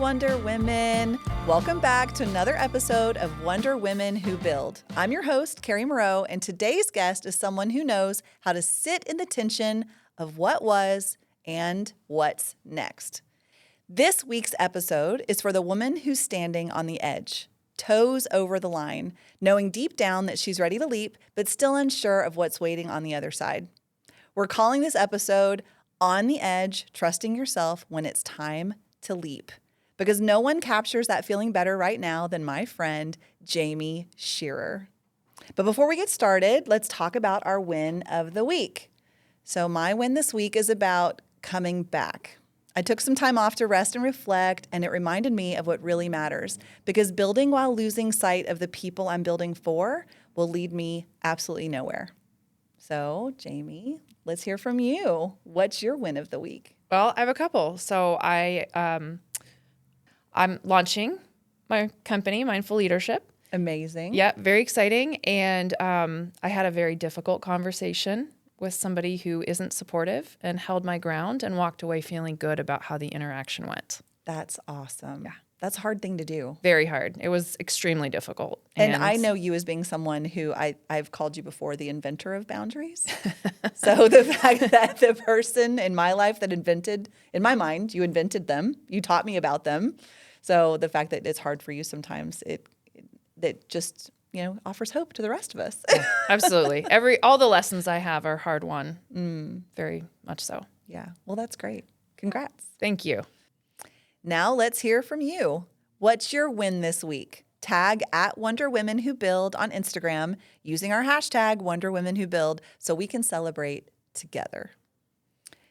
Wonder Women. Welcome back to another episode of Wonder Women Who Build. I'm your host, Carrie Moreau, and today's guest is someone who knows how to sit in the tension of what was and what's next. This week's episode is for the woman who's standing on the edge, toes over the line, knowing deep down that she's ready to leap, but still unsure of what's waiting on the other side. We're calling this episode On the Edge, Trusting Yourself When It's Time to Leap, because no one captures that feeling better right now than my friend, Jaime Shearer. But before we get started, let's talk about our win of the week. So my win this week is about coming back. I took some time off to rest and reflect, and it reminded me of what really matters, because building while losing sight of the people I'm building for will lead me absolutely nowhere. So, Jaime, let's hear from you. What's your win of the week? Well, I have a couple. So I'm launching my company, Mindful Leadership. Amazing. Yeah, very exciting. And I had a very difficult conversation with somebody who isn't supportive and held my ground and walked away feeling good about how the interaction went. That's awesome. Yeah. That's a hard thing to do. Very hard. It was extremely difficult. And I know you as being someone who I've called you before the inventor of boundaries. So the fact that the person in my life that invented, in my mind, you invented them, you taught me about them. So the fact that it's hard for you sometimes, that just, offers hope to the rest of us. Yeah, absolutely. All the lessons I have are hard won. Very much so. Yeah. Well, that's great. Congrats. Thank you. Now let's hear from you. What's your win this week? Tag at Wonder Women Who Build on Instagram using our hashtag Wonder Women Who Build so we can celebrate together.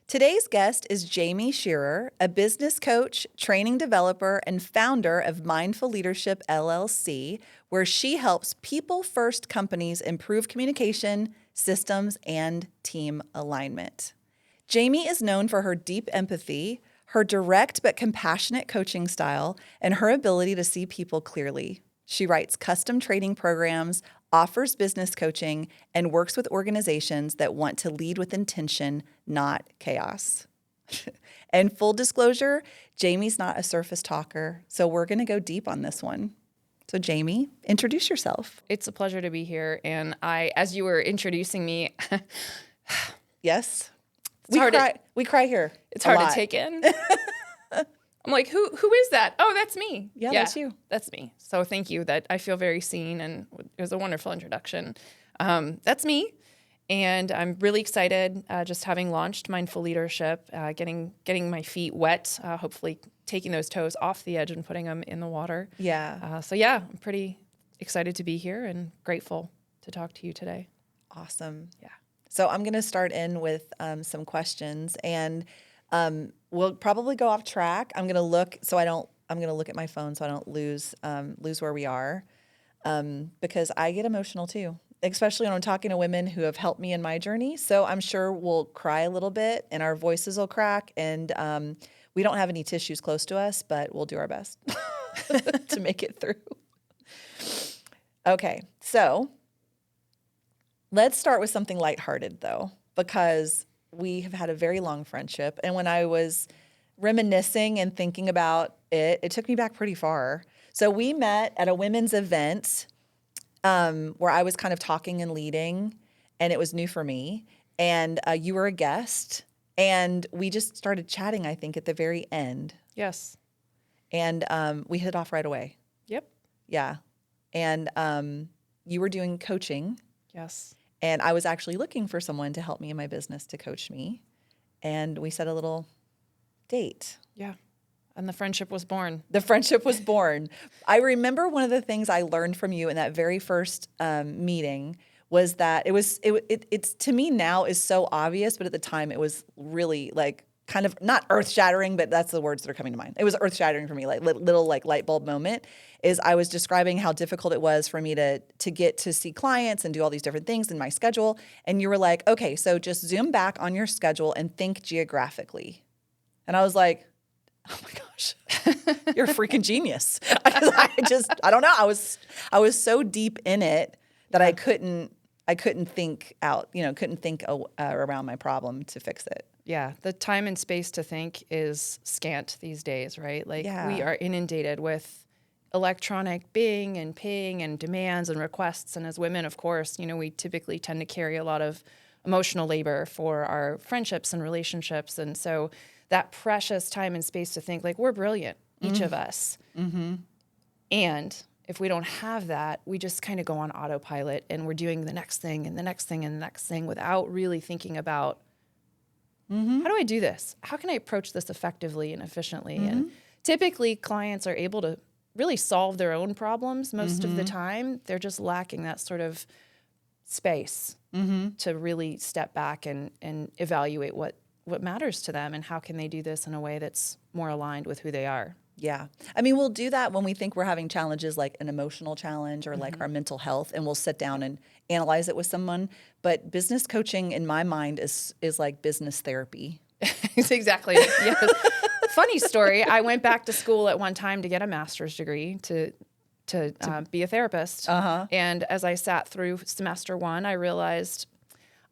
Today's guest is Jaime Shearer, a business coach, training developer, and founder of Mindful Leadership LLC, where she helps people-first companies improve communication, systems, and team alignment. Jaime is known for her deep empathy, her direct but compassionate coaching style, and her ability to see people clearly. She writes custom training programs, offers business coaching, and works with organizations that want to lead with intention, not chaos. And full disclosure, Jaime's not a surface talker, so we're going to go deep on this one. So Jaime, introduce yourself. It's a pleasure to be here. And as you were introducing me, Yes. It's We cry here. It's hard to take in. I'm like, who is that? Oh, that's me. Yeah, that's you. That's me. So thank you. That I feel very seen, and it was a wonderful introduction. That's me, and I'm really excited. Just having launched Mindful Leadership, getting my feet wet, hopefully taking those toes off the edge and putting them in the water. Yeah. I'm pretty excited to be here and grateful to talk to you today. Awesome. Yeah. So I'm going to start in with some questions, and we'll probably go off track. I'm going to look at my phone so I don't lose where we are, because I get emotional too, especially when I'm talking to women who have helped me in my journey. So I'm sure we'll cry a little bit and our voices will crack, and we don't have any tissues close to us, but we'll do our best to make it through. Okay, so let's start with something lighthearted, though, because we have had a very long friendship. And when I was reminiscing and thinking about it, it took me back pretty far. So we met at a women's event where I was kind of talking and leading, and it was new for me. And you were a guest, and we just started chatting, I think, at the very end. Yes. And we hit it off right away. Yep. Yeah. And you were doing coaching. Yes. And I was actually looking for someone to help me in my business to coach me. And we set a little date. Yeah. And the friendship was born. The friendship was born. I remember one of the things I learned from you in that very first meeting was that it's to me now is so obvious, but at the time it was really like kind of not earth shattering, but that's the words that are coming to mind. It was earth shattering for me, like little like light bulb moment. Is I was describing how difficult it was for me to get to see clients and do all these different things in my schedule. And you were like, okay, so just zoom back on your schedule and think geographically. And I was like, oh my gosh, you're a freaking genius. I don't know. I was so deep in it that I couldn't think out, couldn't think around my problem to fix it. Yeah, the time and space to think is scant these days, right? Like we are inundated with electronic bing and ping and demands and requests. And as women, of course, we typically tend to carry a lot of emotional labor for our friendships and relationships. And so that precious time and space to think, like, we're brilliant, each of us. Mm-hmm. And if we don't have that, we just kind of go on autopilot and we're doing the next thing and the next thing and the next thing without really thinking about, how do I do this? How can I approach this effectively and efficiently? And typically clients are able to really solve their own problems most of the time. They're just lacking that sort of space to really step back and evaluate what matters to them and how can they do this in a way that's more aligned with who they are. Yeah. I mean, we'll do that when we think we're having challenges like an emotional challenge or like our mental health, and we'll sit down and analyze it with someone. But business coaching, in my mind, is like business therapy. It's exactly. Yes. Funny story. I went back to school at one time to get a master's degree to be a therapist. And as I sat through semester one, I realized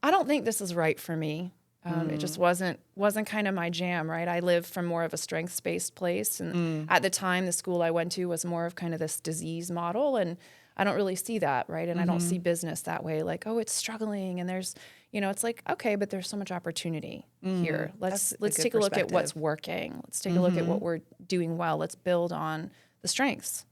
I don't think this is right for me. It just wasn't kind of my jam, right? I live from more of a strengths-based place. And at the time, the school I went to was more of kind of this disease model. And I don't really see that, right? And I don't see business that way. Like, oh, it's struggling. And there's, it's like, okay, but there's so much opportunity here. Let's take a look at what's working. Let's take a look at what we're doing well. Let's build on the strengths.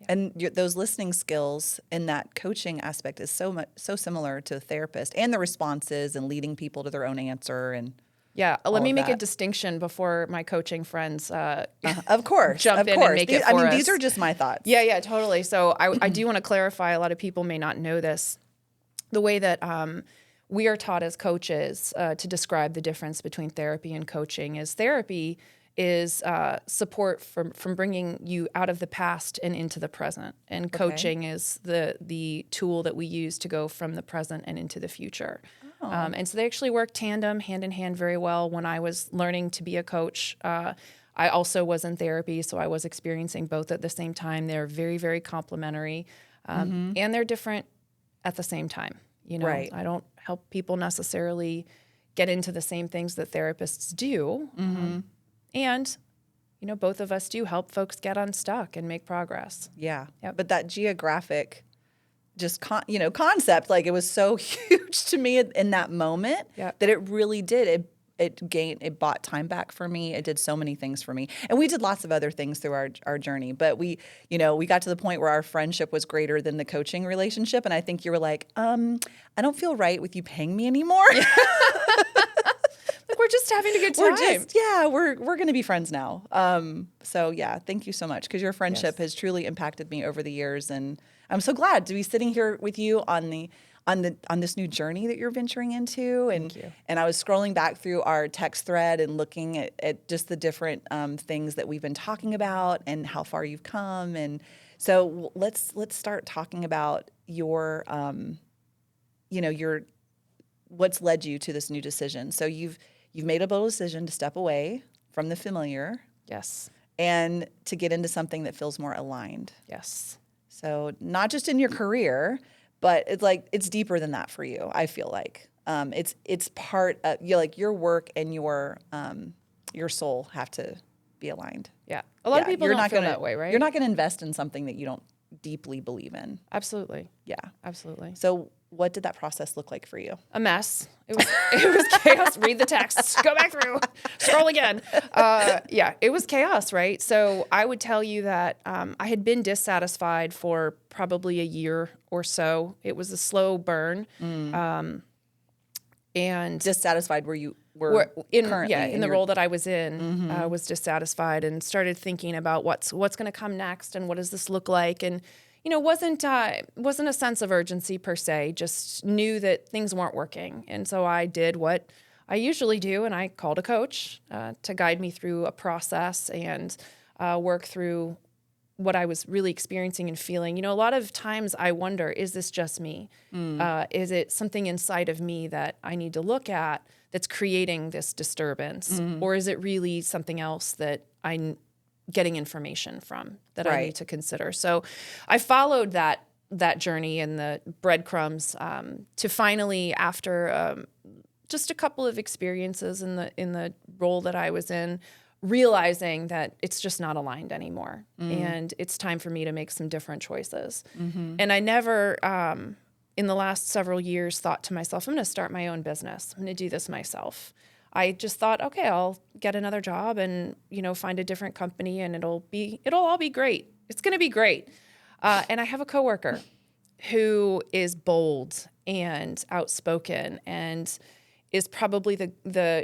And those listening skills in that coaching aspect is so similar to a therapist, and the responses and leading people to their own answer. And let me make a distinction before my coaching friends of course jump in and make it for us. These are just my thoughts. Yeah, totally. So I do want to clarify, a lot of people may not know this. The way that we are taught as coaches to describe the difference between therapy and coaching is therapy is support from bringing you out of the past and into the present. And coaching is the tool that we use to go from the present and into the future. And so they actually work hand in hand very well. When I was learning to be a coach, I also was in therapy, so I was experiencing both at the same time. They're very, very complementary, and they're different at the same time. Right. I don't help people necessarily get into the same things that therapists do. And, both of us do help folks get unstuck and make progress. Yeah. Yep. But that geographic concept, like, it was so huge to me in that moment that it really did. It bought time back for me. It did so many things for me. And we did lots of other things through our journey. But we got to the point where our friendship was greater than the coaching relationship. And I think you were like, I don't feel right with you paying me anymore. We're just having a good time. We're going to be friends now. Thank you so much, because your friendship has truly impacted me over the years, and I'm so glad to be sitting here with you on this new journey that you're venturing into. And Thank you. And I was scrolling back through our text thread and looking at just the different things that we've been talking about and how far you've come. And so let's start talking about your what's led you to this new decision. So you've made a bold decision to step away from the familiar. Yes. And to get into something that feels more aligned. Yes. So not just in your career, but it's deeper than that for you, I feel like. It's part of your work and your soul have to be aligned. Yeah. A lot of people don't feel that way, right? You're not going to invest in something that you don't deeply believe in. Absolutely. Yeah. Absolutely. So what did that process look like for you? A mess. It was chaos. Read the text. Go back through. Scroll again. It was chaos, right? So I would tell you that I had been dissatisfied for probably a year or so. It was a slow burn. And dissatisfied where you were currently in the role that I was in, was dissatisfied and started thinking about what's going to come next and what does this look like. And wasn't a sense of urgency per se, just knew that things weren't working. And so I did what I usually do, and I called a coach to guide me through a process and work through what I was really experiencing and feeling. A lot of times I wonder, is this just me? Is it something inside of me that I need to look at that's creating this disturbance? Or is it really something else that I'm getting information from that I need to consider? So I followed that journey and the breadcrumbs to finally, after just a couple of experiences in the role that I was in, realizing that it's just not aligned anymore. And it's time for me to make some different choices. And I never, in the last several years, thought to myself, I'm going to start my own business. I'm going to do this myself. I just thought, okay, I'll get another job and, find a different company and it'll all be great. It's going to be great. And I have a coworker who is bold and outspoken and is probably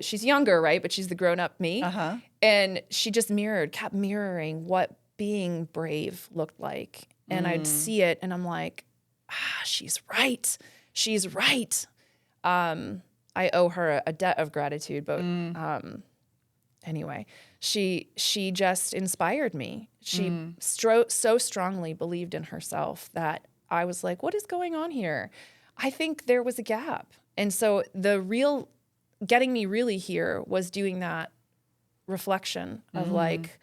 she's younger, right? But she's the grown-up me. And she just kept mirroring what being brave looked like. And I'd see it and I'm like, she's right. She's right. I owe her a debt of gratitude, but anyway, she just inspired me. She so strongly believed in herself that I was like, what is going on here? I think there was a gap. And so getting me really here was doing that reflection of like,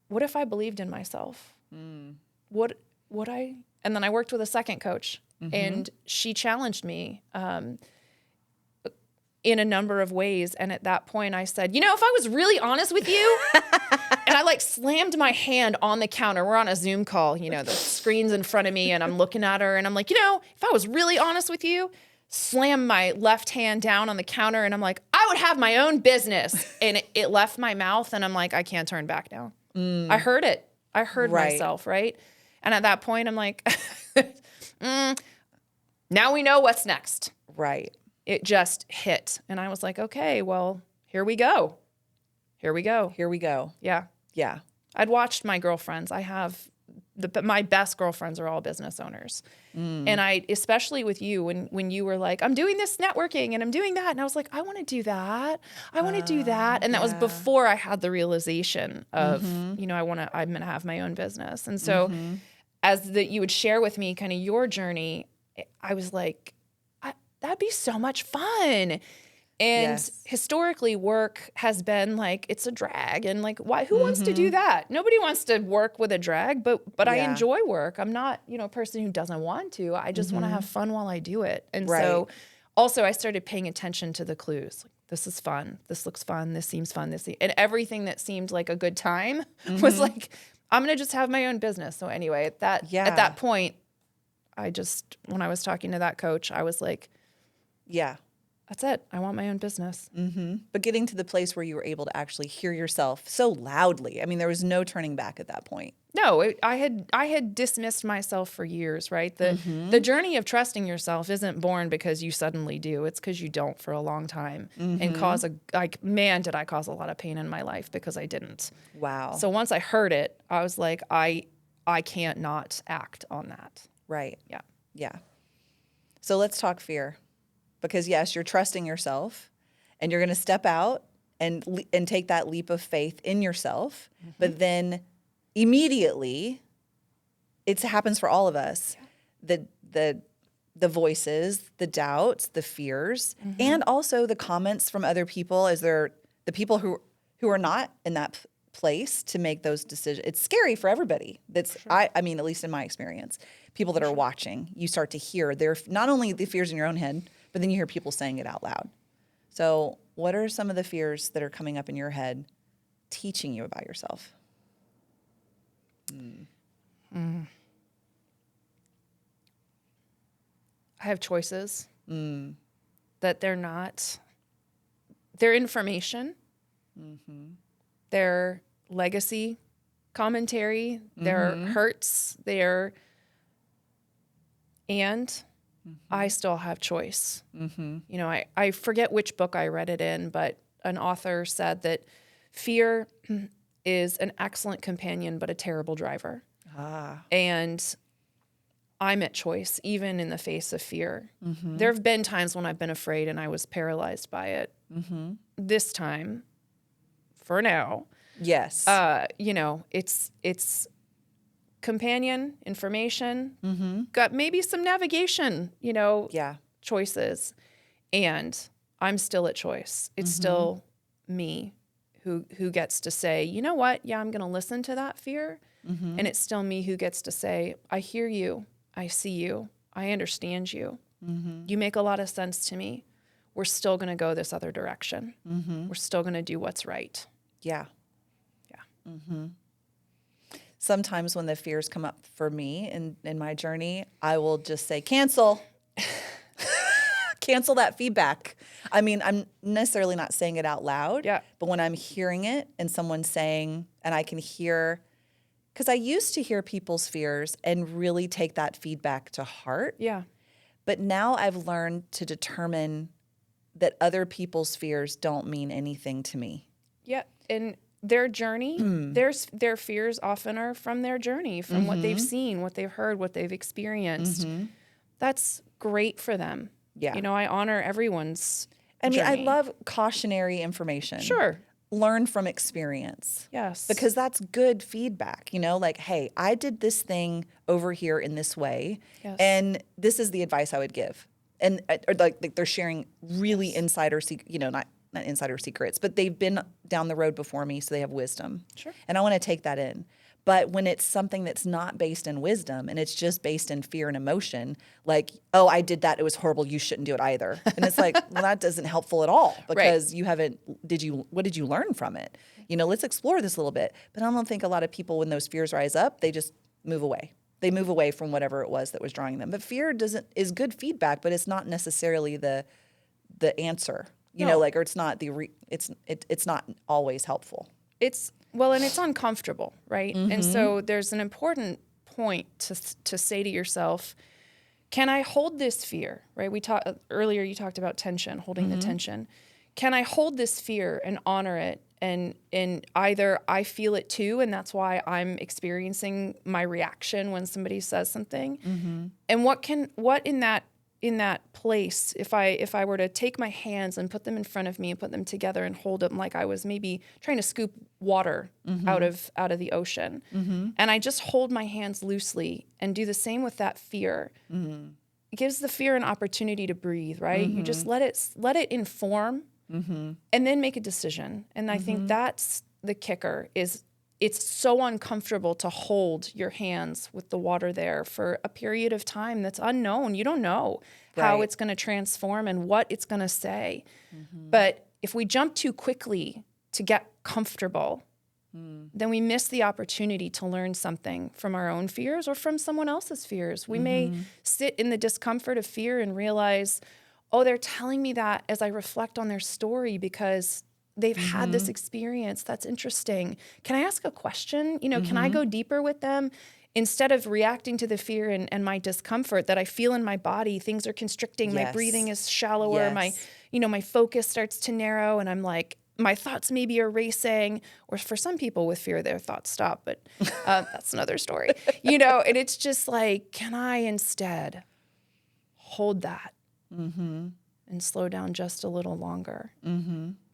what if I believed in myself? And then I worked with a second coach and she challenged me in a number of ways. And at that point I said, if I was really honest with you, and I like slammed my hand on the counter. We're on a Zoom call, the screen's in front of me and I'm looking at her and I'm like, if I was really honest with you, slam my left hand down on the counter and I'm like, I would have my own business. And it left my mouth and I'm like, I can't turn back now. I heard it. I heard myself, right? And at that point I'm like, now we know what's next. Right. It just hit. And I was like, okay, well, here we go. Here we go. Here we go. Yeah. Yeah. I'd watched my girlfriends. I have my best girlfriends are all business owners. And I, especially with you, when you were like, I'm doing this networking and I'm doing that. And I was like, I want to do that. I want to do that. And that was before I had the realization of, I'm going to have my own business. And so you would share with me kind of your journey, I was like, that'd be so much fun. And historically, work has been like, it's a drag. And like, who wants to do that? Nobody wants to work with a drag, but I enjoy work. I'm not, a person who doesn't want to. I just want to have fun while I do it. And so also I started paying attention to the clues. Like, this is fun. This looks fun. This seems fun. And everything that seemed like a good time was like, I'm going to just have my own business. So anyway, at that point, when I was talking to that coach, I was like, that's it. I want my own business. But getting to the place where you were able to actually hear yourself so loudly, I mean, there was no turning back at that point. No, I had dismissed myself for years, right? The journey of trusting yourself isn't born because you suddenly do. It's because you don't for a long time and did I cause a lot of pain in my life because I didn't. Wow. So once I heard it, I was like, I can't not act on that. Right. Yeah. Yeah. So let's talk fear. Because yes, you're trusting yourself and you're going to step out and take that leap of faith in yourself. But then immediately it happens for all of us. The voices, the doubts, the fears, and also the comments from other people as they're the people who are not in that place to make those decisions. It's scary for everybody. I mean, at least in my experience, people that are watching, you start to hear not only the fears in your own head, but then you hear people saying it out loud. So what are some of the fears that are coming up in your head teaching you about yourself? I have choices that they're information, they're legacy commentary, they're hurts, I still have choice. I forget which book I read it in, but an author said that fear is an excellent companion, but a terrible driver. And I'm at choice, even in the face of fear. There have been times when I've been afraid and I was paralyzed by it. This time, for now, yes, it's companion, information, got maybe some navigation, choices. And I'm still at choice. It's still me who gets to say, you know what? Yeah, I'm going to listen to that fear. And it's still me who gets to say, I hear you. I see you. I understand you. You make a lot of sense to me. We're still going to go this other direction. We're still going to do what's right. Yeah. Yeah. Sometimes when the fears come up for me in my journey, I will just say, cancel. Cancel that feedback. I mean, I'm necessarily not saying it out loud, but when I'm hearing it and someone's saying, and I can hear, because I used to hear people's fears and really take that feedback to heart. Yeah. But now I've learned to determine that other people's fears don't mean anything to me. Yeah. And their journey, their fears often are from their journey, from what they've seen, what they've heard, what they've experienced. That's great for them. Yeah. You know, I honor everyone's journey. I journey. love cautionary information. Sure. Learn from experience. Yes. Because that's good feedback, you know, like, hey, I did this thing over here in this way, and this is the advice I would give. And or like they're sharing really insider secret, you know, not insider secrets, but they've been down the road before me, so they have wisdom. Sure. And I want to take that in. But when it's something that's not based in wisdom and it's just based in fear and emotion, like, oh, I did that, it was horrible, you shouldn't do it either. And it's like, well, that isn't helpful at all, because you haven't, what did you learn from it? You know, let's explore this a little bit. But I don't think a lot of people, when those fears rise up, they just move away. They move away from whatever it was that was drawing them. But fear is good feedback, but it's not necessarily the answer. You know, like, or it's not it's not always helpful. And it's uncomfortable, right? And so there's an important point to say to yourself, can I hold this fear, right? Earlier you talked about tension, holding the tension. Can I hold this fear and honor it? And either I feel it too, and that's why I'm experiencing my reaction when somebody says something. And what in that place, if I were to take my hands and put them in front of me and put them together and hold them like I was maybe trying to scoop water out of the ocean, and I just hold my hands loosely and do the same with that fear, it gives the fear an opportunity to breathe, right? You just let it inform, and then make a decision. And I think that's the kicker, is it's so uncomfortable to hold your hands with the water there for a period of time that's unknown. You don't know how it's going to transform and what it's going to say. But if we jump too quickly to get comfortable, then we miss the opportunity to learn something from our own fears or from someone else's fears. We may sit in the discomfort of fear and realize, oh, they're telling me that as I reflect on their story because they've had this experience. That's interesting. Can I ask a question? You know, can I go deeper with them? Instead of reacting to the fear and my discomfort that I feel in my body, things are constricting, my breathing is shallower, my focus starts to narrow, and I'm like, my thoughts maybe are racing. Or for some people with fear, their thoughts stop, but that's another story. You know, and it's just like, can I instead hold that and slow down just a little longer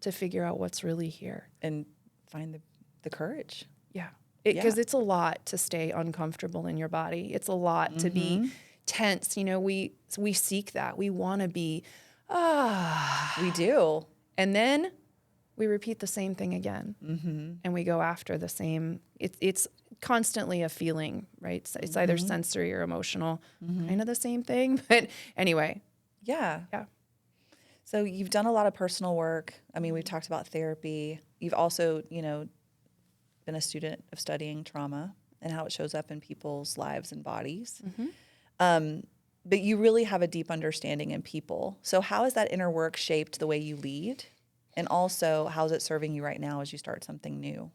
to figure out what's really here? And find the courage. Yeah. Because it's a lot to stay uncomfortable in your body. It's a lot to be tense. You know, we seek that. We want to be, We do. And then we repeat the same thing again. And we go after the same. It's constantly a feeling, right? It's either sensory or emotional. Kind of the same thing. But anyway. Yeah. So you've done a lot of personal work. I mean, we've talked about therapy. You've also, you know, been a student of studying trauma and how it shows up in people's lives and bodies. But you really have a deep understanding in people. So how has that inner work shaped the way you lead? And also, how's it serving you right now as you start something new?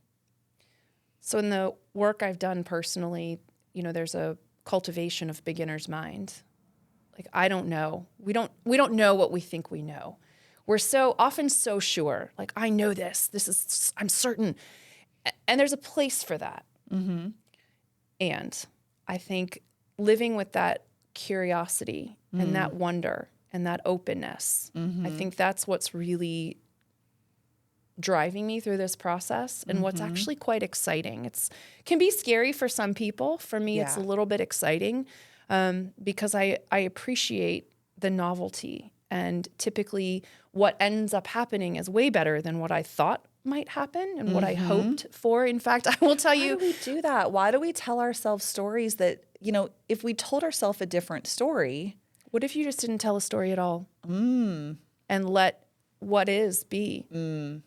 So in the work I've done personally, you know, there's a cultivation of beginner's mind. Like, I don't know. We don't know what we think we know. We're so often so sure. Like, I know this. I'm certain. And there's a place for that. And I think living with that curiosity and that wonder and that openness, I think that's what's really driving me through this process and what's actually quite exciting. It can be scary for some people. For me, it's a little bit exciting because I appreciate the novelty, and typically what ends up happening is way better than what I thought might happen and what I hoped for. In fact, I will tell you. Why do we do that? Why do we tell ourselves stories that, you know, if we told ourselves a different story, What if you just didn't tell a story at all and let what is be?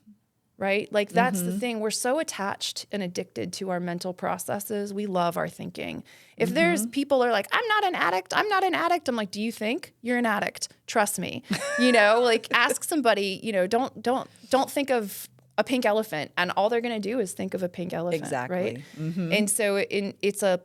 Right? Like that's the thing. We're so attached and addicted to our mental processes. We love our thinking. If there's people are like, I'm not an addict. I'm not an addict. I'm like, do you think you're an addict? Trust me. Like ask somebody, don't think of a pink elephant, and all they're going to do is think of a pink elephant. Exactly. Right. And so it's a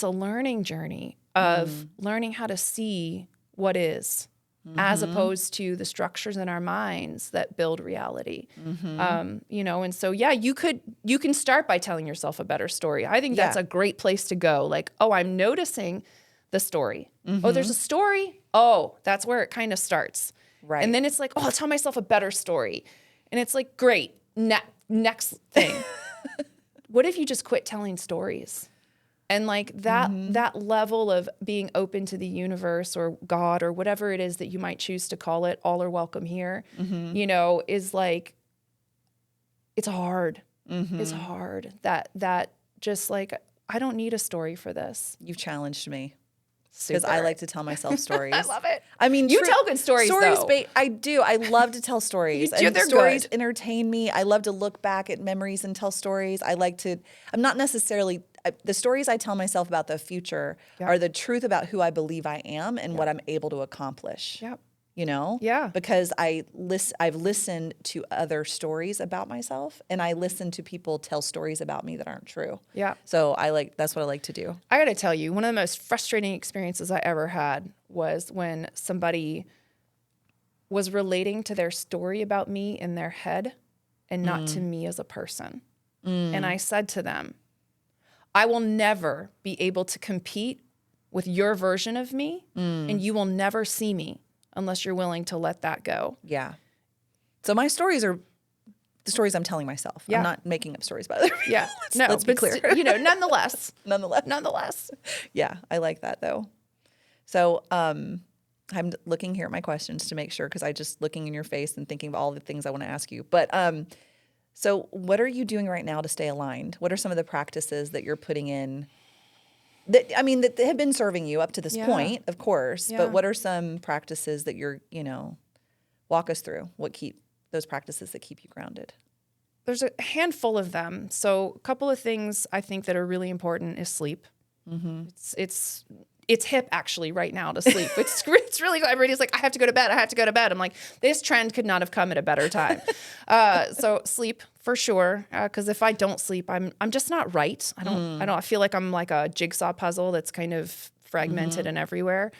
learning journey of learning how to see what is, as opposed to the structures in our minds that build reality. And so, you can start by telling yourself a better story. I think that's a great place to go. Like, oh, I'm noticing the story. Oh, there's a story. Oh, that's where it kind of starts. Right. And then it's like, oh, I'll tell myself a better story. And it's like, great, next thing. What if you just quit telling stories? And like that level of being open to the universe or God or whatever it is that you might choose to call it, all are welcome here, is like, it's hard. It's hard. That just like, I don't need a story for this. You've challenged me. Because I like to tell myself stories. I love it. I mean, you tell good stories though. I do. I love to tell stories. You do, they're stories good. Entertain me. I love to look back at memories and tell stories. I'm not necessarily, the stories I tell myself about the future are the truth about who I believe I am and what I'm able to accomplish. Yep. Yeah. Because I've listened to other stories about myself, and I listen to people tell stories about me that aren't true. Yeah. So that's what I like to do. I got to tell you, one of the most frustrating experiences I ever had was when somebody was relating to their story about me in their head and not to me as a person. And I said to them, I will never be able to compete with your version of me, and you will never see me unless you're willing to let that go. Yeah. So my stories are the stories I'm telling myself. Yeah. I'm not making up stories about other people. Yeah. Let's be clear. Nonetheless. Nonetheless. Yeah, I like that though. So I'm looking here at my questions to make sure, because I just looking in your face and thinking of all the things I want to ask you. But so what are you doing right now to stay aligned? What are some of the practices that you're putting in that have been serving you up to this point, of course, but what are some practices that you're, walk us through those practices that keep you grounded? There's a handful of them. So a couple of things I think that are really important is sleep. It's hip actually right now to sleep. It's really good. Everybody's like, I have to go to bed. I'm like, this trend could not have come at a better time. So sleep for sure. Cause if I don't sleep, I'm just not right. I feel like I'm like a jigsaw puzzle that's kind of fragmented and everywhere.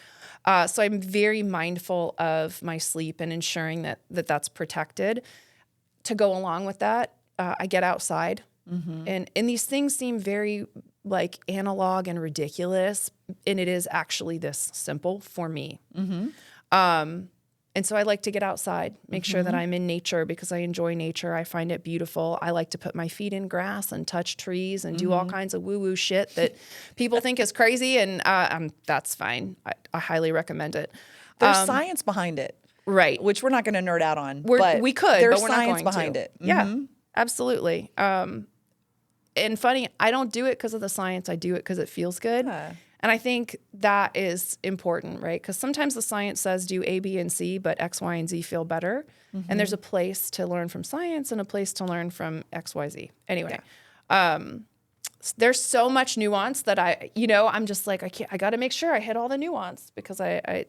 So I'm very mindful of my sleep and ensuring that's protected. To go along with that, I get outside. And these things seem very like analog and ridiculous, and it is actually this simple for me. And so I like to get outside, make sure that I'm in nature because I enjoy nature. I find it beautiful. I like to put my feet in grass and touch trees and do all kinds of woo-woo shit that people think is crazy, and that's fine. I highly recommend it. There's science behind it. Right. Which we're not going to nerd out on. We could, there's but we're not science going behind to. it. Yeah, absolutely. And funny, I don't do it because of the science. I do it because it feels good. Yeah. And I think that is important, right? Because sometimes the science says do A, B, and C, but X, Y, and Z feel better. And there's a place to learn from science and a place to learn from X, Y, Z. Anyway, there's so much nuance that I'm just like, I got to make sure I hit all the nuance because I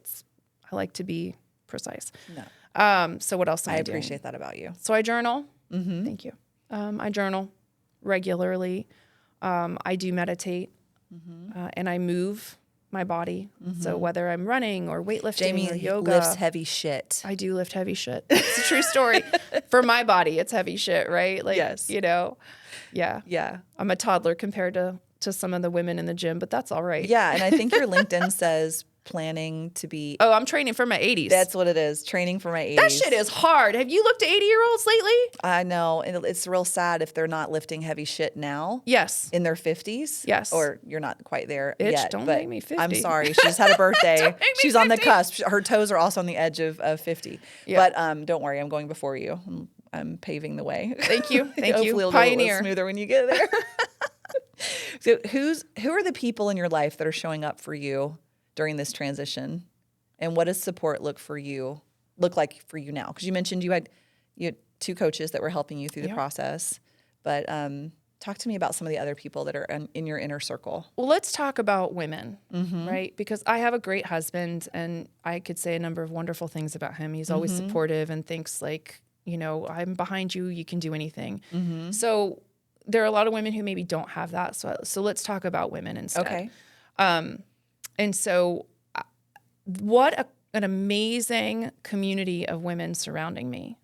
like to be precise. No. So what else am I doing? I appreciate that about you. So I journal. Thank you. I journal regularly. I do meditate. And I move my body. So whether I'm running or weightlifting or yoga. lifts heavy shit. I do lift heavy shit. It's a true story. For my body, it's heavy shit, right? Like, yes. Yeah. I'm a toddler compared to some of the women in the gym, but that's all right. Yeah, and I think your LinkedIn says planning to be... Oh, I'm training for my 80s. That's what it is, training for my 80s. That shit is hard. Have you looked at 80-year-olds lately? I know, and it's real sad if they're not lifting heavy shit now. Yes. In their 50s. Yes. Or you're not quite there Bitch, yet. don't but make me 50. I'm sorry, she just had a birthday. Don't make me She's on the 50. cusp. Her toes are also on the edge of 50. Yeah. But don't worry, I'm going before you. I'm paving the way. Thank you. Thank Hopefully you. it'll Pioneer. go a little smoother when you get there. So who are the people in your life that are showing up for you during this transition? And what does support look like for you now? Because you mentioned you had 2 coaches that were helping you through the process. But talk to me about some of the other people that are in your inner circle. Well, let's talk about women, right? Because I have a great husband, and I could say a number of wonderful things about him. He's always supportive and thinks like, I'm behind you. You can do anything. So there are a lot of women who maybe don't have that. So let's talk about women instead. Okay. And so what an amazing community of women surrounding me.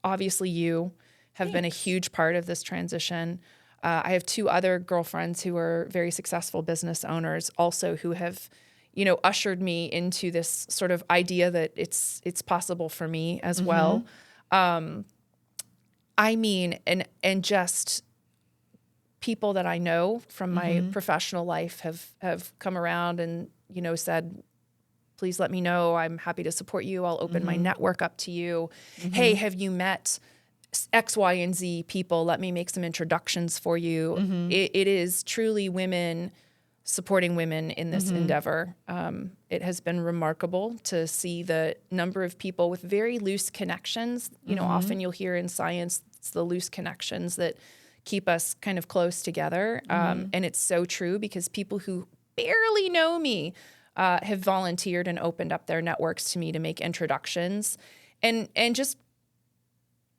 Obviously, you have been a huge part of this transition. I have 2 other girlfriends who are very successful business owners also who have, ushered me into this sort of idea that it's possible for me as well. I mean, and just people that I know from my professional life have come around and, said, please let me know. I'm happy to support you. I'll open my network up to you. Hey, have you met X, Y, and Z people? Let me make some introductions for you. It is truly women supporting women in this endeavor. It has been remarkable to see the number of people with very loose connections. Often you'll hear in science, it's the loose connections that keep us kind of close together. And it's so true because people who barely know me have volunteered and opened up their networks to me to make introductions. And just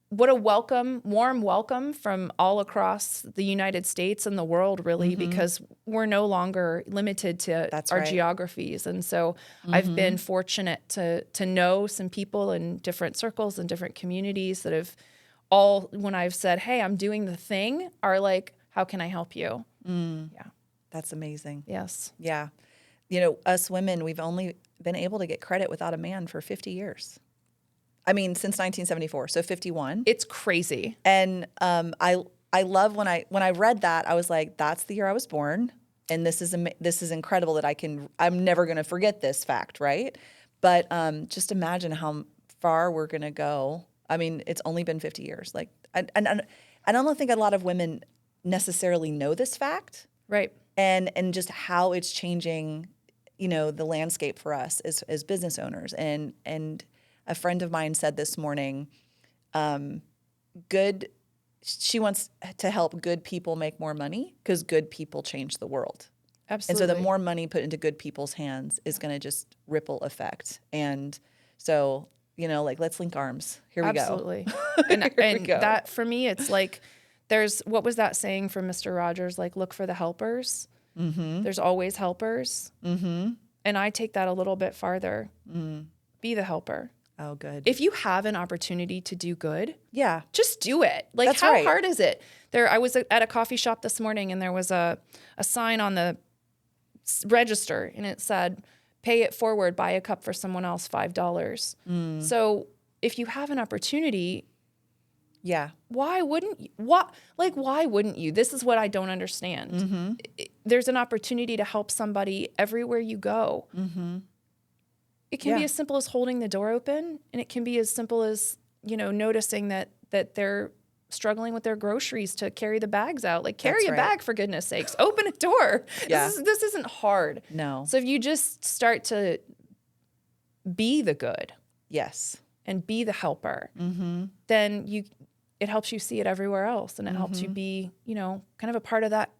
what a warm welcome from all across the United States and the world, really, because we're no longer limited to our geographies. And so I've been fortunate to know some people in different circles and different communities that have all, when I've said, hey, I'm doing the thing, are like, how can I help you? Yeah. That's amazing. Yes. Yeah. Us women, we've only been able to get credit without a man for 50 years. I mean, since 1974, so 51. It's crazy. And I love when I read that, I was like, that's the year I was born, and this is incredible that I'm never going to forget this fact, right? But just imagine how far we're going to go. I mean, it's only been 50 years. Like, I don't think a lot of women necessarily know this fact, right? And just how it's changing, the landscape for us as business owners. And a friend of mine said this morning, she wants to help good people make more money because good people change the world. Absolutely. And so the more money put into good people's hands is going to just ripple effect. And so, let's link arms. Here we Absolutely. go. And that for me, it's like, what was that saying from Mr. Rogers? Like, look for the helpers. There's always helpers. And I take that a little bit farther. Be the helper. Oh, good. If you have an opportunity to do good, yeah, just do it. Like, that's how right. hard is it? I was at a coffee shop this morning, and there was a sign on the register, and it said, pay it forward, buy a cup for someone else, $5. So if you have an opportunity, yeah, why wouldn't you? Why wouldn't you? This is what I don't understand. There's an opportunity to help somebody everywhere you go. It can be as simple as holding the door open, and it can be as simple as, noticing that they're struggling with their groceries to carry the bags out. Like, carry a bag, for goodness sakes. Open a door. Yeah. This isn't hard. No. So if you just start to be the good. Yes. And be the helper, then it helps you see it everywhere else, and it helps you be, kind of a part of that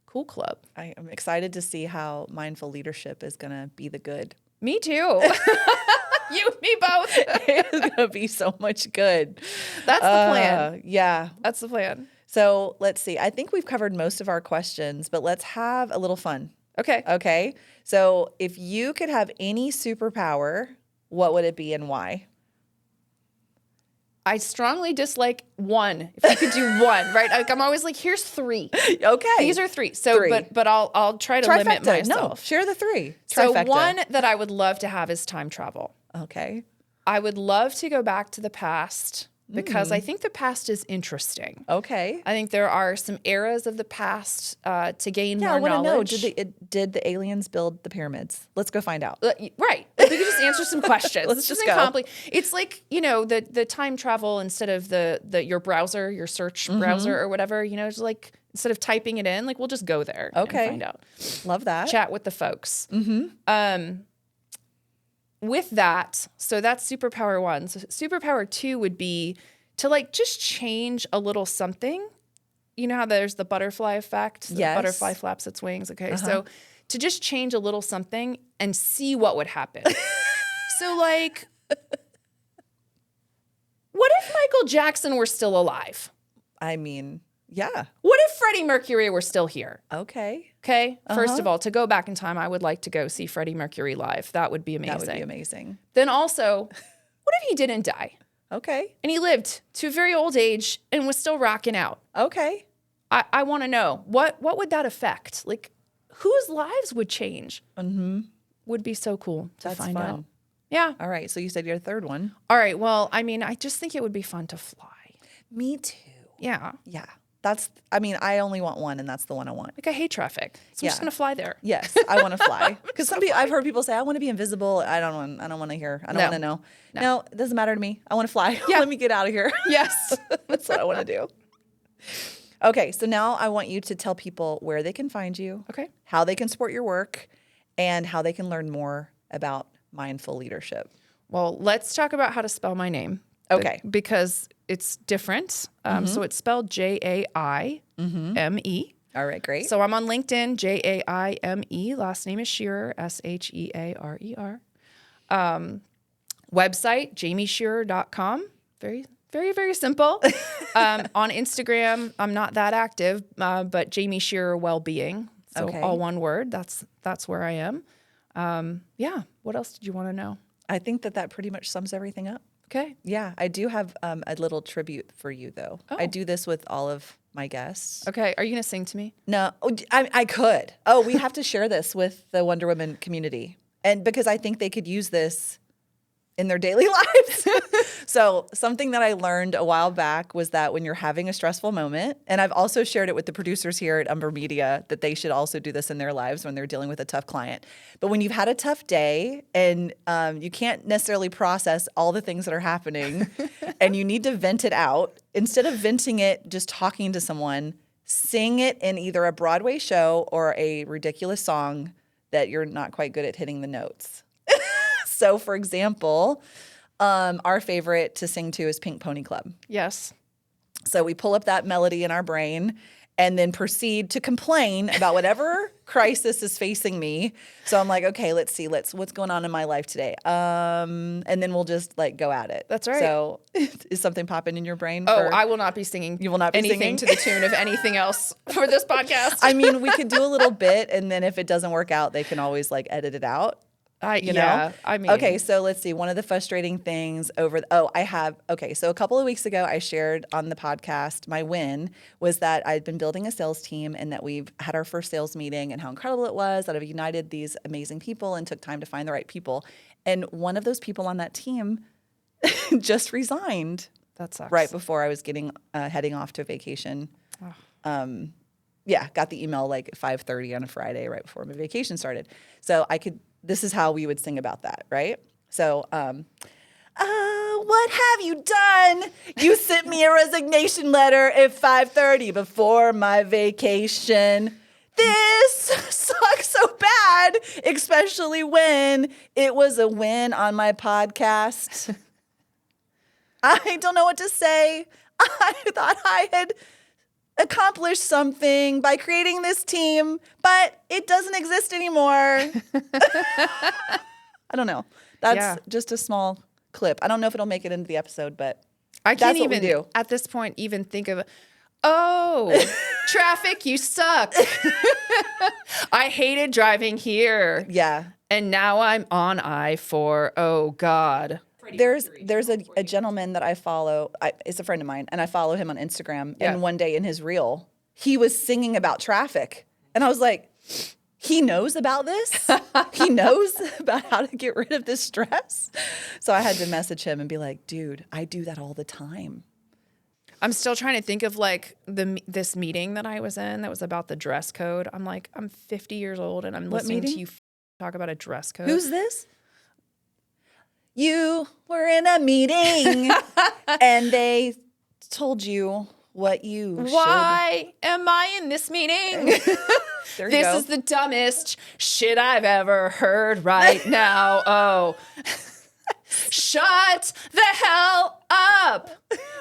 cool club. I am excited to see how mindful leadership is going to be the good. Me too. You and me both. It's going to be so much good. That's the plan. Yeah. That's the plan. So let's see. I think we've covered most of our questions, but let's have a little fun. Okay. So if you could have any superpower, what would it be and why? I strongly dislike one. If you could do one, right? Like, I'm always like, here's 3. Okay. These are 3. So, but I'll try to limit myself. No, share the 3. So Trifecta. one that I would love to have is time travel. Okay. I would love to go back to the past because I think the past is interesting. Okay. I think there are some eras of the past to gain more I want to know, knowledge. did the aliens build the pyramids? Let's go find out. Right. We could just answer some questions. Let's just go. It's like, the time travel instead of your browser, your search browser or whatever, it's like instead of typing it in, like we'll just go there and find out. Love that. Chat with the folks. with that, so that's superpower 1. So superpower 2 would be to like just change a little something. You know how there's the butterfly effect? The Yes. butterfly flaps its wings. Okay. So to just change a little something and see what would happen. So like, what if Michael Jackson were still alive? I mean, yeah. What if Freddie Mercury were still here? Okay. Okay. First of all, to go back in time, I would like to go see Freddie Mercury live. That would be amazing. That would be amazing. Then also, what if he didn't die? Okay. And he lived to a very old age and was still rocking out? Okay. I want to know, what would that affect? Like, whose lives would change? Would be so cool to That's find fun. out. Yeah. All right. So you said your third one. All right. Well, I mean, I just think it would be fun to fly. Me too. Yeah. Yeah. I only want one, and that's the one I want. Like, I hate traffic. So I'm just Yeah. going to fly there. Yes, I want to fly. Because I've heard people say, I want to be invisible. I don't want to hear. I don't want to know. No, it doesn't matter to me. I want to fly. Yeah. Let me get out of here. Yes. That's what I want to do. Okay, so now I want you to tell people where they can find you, Okay. how they can support your work, and how they can learn more about mindful leadership. Well, let's talk about how to spell my name. Okay. Because it's different. So it's spelled Jaime. All right, great. So I'm on LinkedIn, Jaime. Last name is Shearer, Shearer. Website, jamieshearer.com. Very, very, very simple. On Instagram, I'm not that active, but Jaime Shearer Wellbeing. So Okay. all one word. That's where I am. Yeah. What else did you want to know? I think that pretty much sums everything up. Okay. Yeah, I do have a little tribute for you, though. Oh. I do this with all of my guests. Okay. Are you going to sing to me? No, I could. Oh, we have to share this with the Wonder Women community. And because I think they could use this in their daily lives. So something that I learned a while back was that when you're having a stressful moment, and I've also shared it with the producers here at Umber Media, that they should also do this in their lives when they're dealing with a tough client. But when you've had a tough day and you can't necessarily process all the things that are happening and you need to vent it out, instead of venting it, just talking to someone, sing it in either a Broadway show or a ridiculous song that you're not quite good at hitting the notes. So, for example, our favorite to sing to is Pink Pony Club. Yes. So we pull up that melody in our brain and then proceed to complain about whatever crisis is facing me. So I'm like, okay, let's see, what's going on in my life today? And then we'll just like go at it. That's right. So is something popping in your brain? Oh, I will not be singing. You will not be anything singing? to the tune of anything else for this podcast. I mean, we could do a little bit, and then if it doesn't work out, they can always like edit it out. You know? Yeah, I mean, Okay, so let's see. One of the frustrating things so a couple of weeks ago, I shared on the podcast, my win was that I'd been building a sales team and that we've had our first sales meeting and how incredible it was that I've united these amazing people and took time to find the right people. And one of those people on that team just resigned that sucks. right before I was heading off to vacation. Got the email like at 5:30 on a Friday right before my vacation started. So this is how we would sing about that, right? So, what have you done? You sent me a resignation letter at 5:30 before my vacation. This sucks so bad, especially when it was a win on my podcast. I don't know what to say. I thought I had accomplished something by creating this team, but it doesn't exist anymore. I don't know. That's just a small clip. I don't know if it'll make it into the episode, but I can't that's what we even do. at this point even think of, traffic, you suck. I hated driving here. Yeah. And now I'm on I-4. Oh, God. There's a gentleman that I follow. It's a friend of mine, and I follow him on Instagram. Yeah. And one day in his reel, he was singing about traffic. And I was like, he knows about this? He knows about how to get rid of this stress? So I had to message him and be like, dude, I do that all the time. I'm still trying to think of like this meeting that I was in that was about the dress code. I'm like, I'm 50 years old and I'm listening to you talk about a dress code. Who's this? You were in a meeting and they told you what you Why am I in this meeting? There you This go. is the dumbest shit I've ever heard right now. Oh, shut the hell up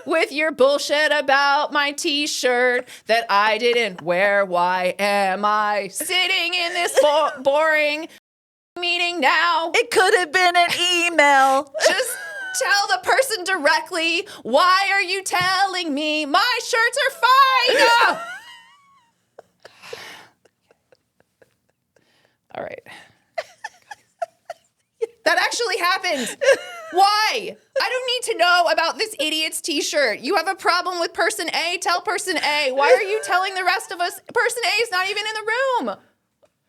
with your bullshit about my t-shirt that I didn't wear. Why am I sitting in this boring meeting now? It could have been an email. Just tell the person directly. Why are you telling me my shirts are fine? All right. That actually happened. Why? I don't need to know about this idiot's t-shirt. You have a problem with person A, tell person A. Why are you telling the rest of us? Person A is not even in the room.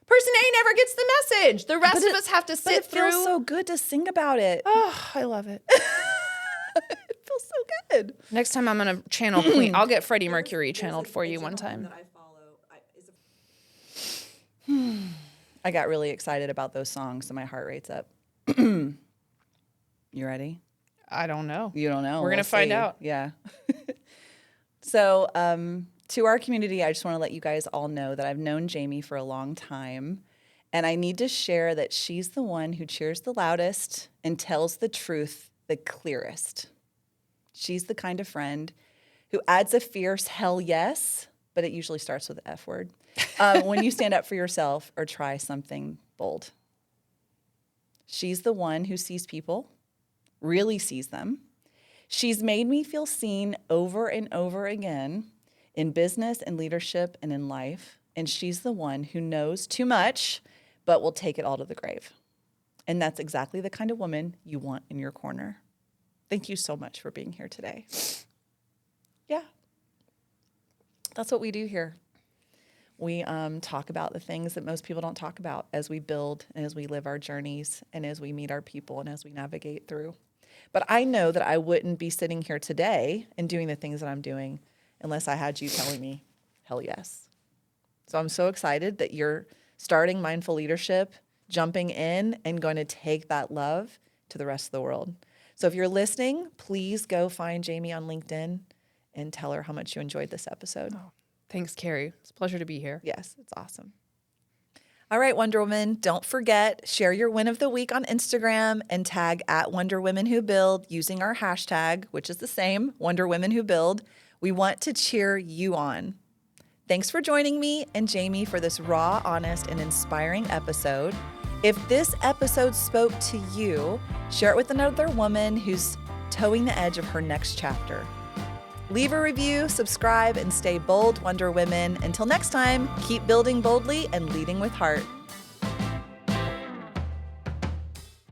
Person A never gets the message. The rest of us have to sit through. It feels so good to sing about it. Oh, I love it. It feels so good. Next time I'm going to channel Queen. I'll get Freddie Mercury channeled for you one time. I got really excited about those songs, so my heart rate's up. You ready? I don't know. You don't know. We're going to find out. Yeah. So, to our community, I just want to let you guys all know that I've known Jaime for a long time, and I need to share that she's the one who cheers the loudest and tells the truth the clearest. She's the kind of friend who adds a fierce hell yes, but it usually starts with the F word, when you stand up for yourself or try something bold. She's the one who sees people, really sees them. She's made me feel seen over and over again in business and leadership and in life. And she's the one who knows too much, but will take it all to the grave. And that's exactly the kind of woman you want in your corner. Thank you so much for being here today. Yeah. That's what we do here. We talk about the things that most people don't talk about as we build and as we live our journeys and as we meet our people and as we navigate through. But I know that I wouldn't be sitting here today and doing the things that I'm doing unless I had you telling me, hell yes. So I'm so excited that you're starting Mindful Leadership, jumping in and going to take that love to the rest of the world. So if you're listening, please go find Jaime on LinkedIn and tell her how much you enjoyed this episode. Oh, thanks, Carrie. It's a pleasure to be here. Yes, it's awesome. All right, Wonder Woman, don't forget, share your win of the week on Instagram and tag at Wonder Women Who Build using our hashtag, which is the same, Wonder Women Who Build. We want to cheer you on. Thanks for joining me and Jaime for this raw, honest, and inspiring episode. If this episode spoke to you, share it with another woman who's towing the edge of her next chapter. Leave a review, subscribe, and stay bold, Wonder Women. Until next time, keep building boldly and leading with heart.